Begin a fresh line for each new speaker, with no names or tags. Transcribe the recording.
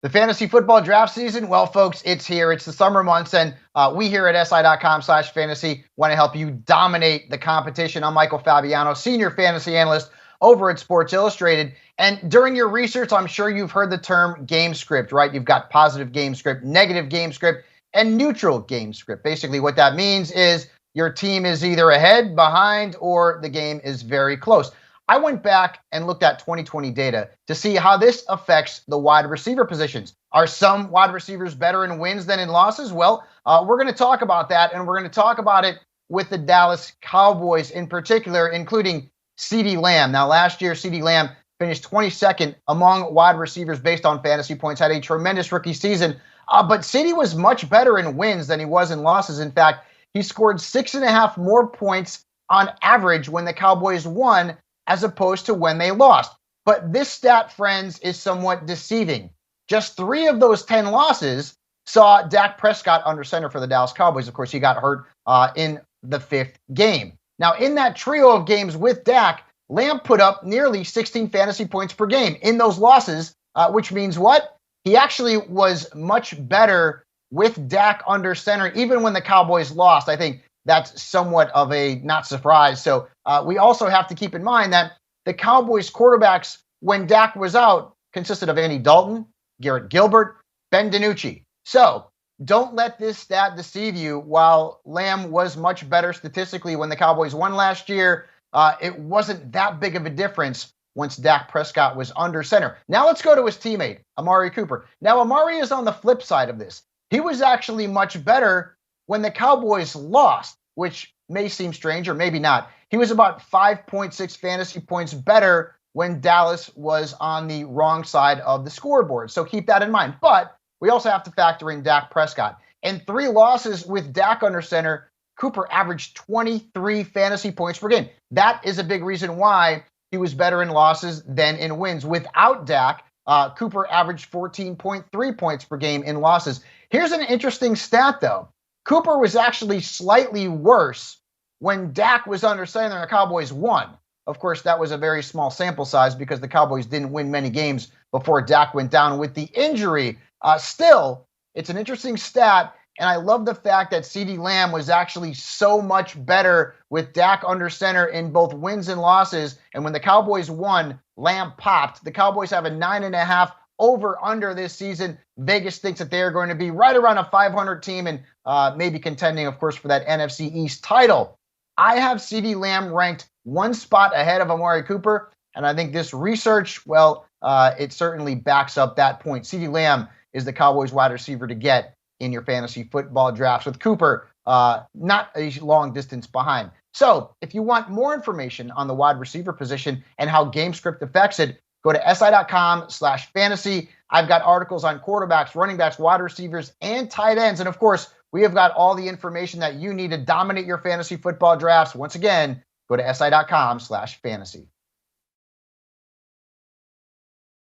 The fantasy football draft season, well, folks, it's here. It's the summer months, and we here at si.com/fantasy want to help you dominate the competition. I'm Michael Fabiano, senior fantasy analyst over at Sports Illustrated. And during your research, I'm sure you've heard the term game script, right? You've got positive game script, negative game script, and neutral game script. Basically, what that means is your team is either ahead, behind, or the game is very close. I went back and looked at 2020 data to see how this affects the wide receiver positions. Are some wide receivers better in wins than in losses? Well, we're going to talk about that, and we're going to talk about it with the Dallas Cowboys in particular, including CeeDee Lamb. Now, last year, CeeDee Lamb finished 22nd among wide receivers based on fantasy points, had a tremendous rookie season, but CeeDee was much better in wins than he was in losses. In fact, he scored 6.5 more points on average when the Cowboys won as opposed to when they lost. But this stat, friends, is somewhat deceiving. Just 3 of those 10 losses saw Dak Prescott under center for the Dallas Cowboys. Of course, he got hurt in the 5th game. Now, in that trio of games with Dak, Lamb put up nearly 16 fantasy points per game in those losses, which means what? He actually was much better with Dak under center, even when the Cowboys lost. I think that's somewhat of a not surprise. So we also have to keep in mind that the Cowboys quarterbacks, when Dak was out, consisted of Andy Dalton, Garrett Gilbert, Ben DiNucci. So don't let this stat deceive you. While Lamb was much better statistically when the Cowboys won last year, it wasn't that big of a difference once Dak Prescott was under center. Now let's go to his teammate, Amari Cooper. Now, Amari is on the flip side of this. He was actually much better when the Cowboys lost, which may seem strange or maybe not. He was about 5.6 fantasy points better when Dallas was on the wrong side of the scoreboard. So keep that in mind. But we also have to factor in Dak Prescott. In 3 losses with Dak under center, Cooper averaged 23 fantasy points per game. That is a big reason why he was better in losses than in wins. Without Dak, Cooper averaged 14.3 points per game in losses. Here's an interesting stat, though. Cooper was actually slightly worse when Dak was under center and the Cowboys won. Of course, that was a very small sample size because the Cowboys didn't win many games before Dak went down with the injury. Still, it's an interesting stat, and I love the fact that CeeDee Lamb was actually so much better with Dak under center in both wins and losses. And when the Cowboys won, Lamb popped. The Cowboys have a 9.5 over-under this season. Vegas thinks that they're going to be right around a 500 team and maybe contending, of course, for that NFC East title. I have CeeDee Lamb ranked 1 spot ahead of Amari Cooper, and I think this research, well, it certainly backs up that point. CeeDee Lamb is the Cowboys wide receiver to get in your fantasy football drafts, with Cooper not a long distance behind. So if you want more information on the wide receiver position and how game script affects it, go to si.com/fantasy. I've got articles on quarterbacks, running backs, wide receivers, and tight ends. And of course, we have got all the information that you need to dominate your fantasy football drafts. Once again, go to si.com/fantasy.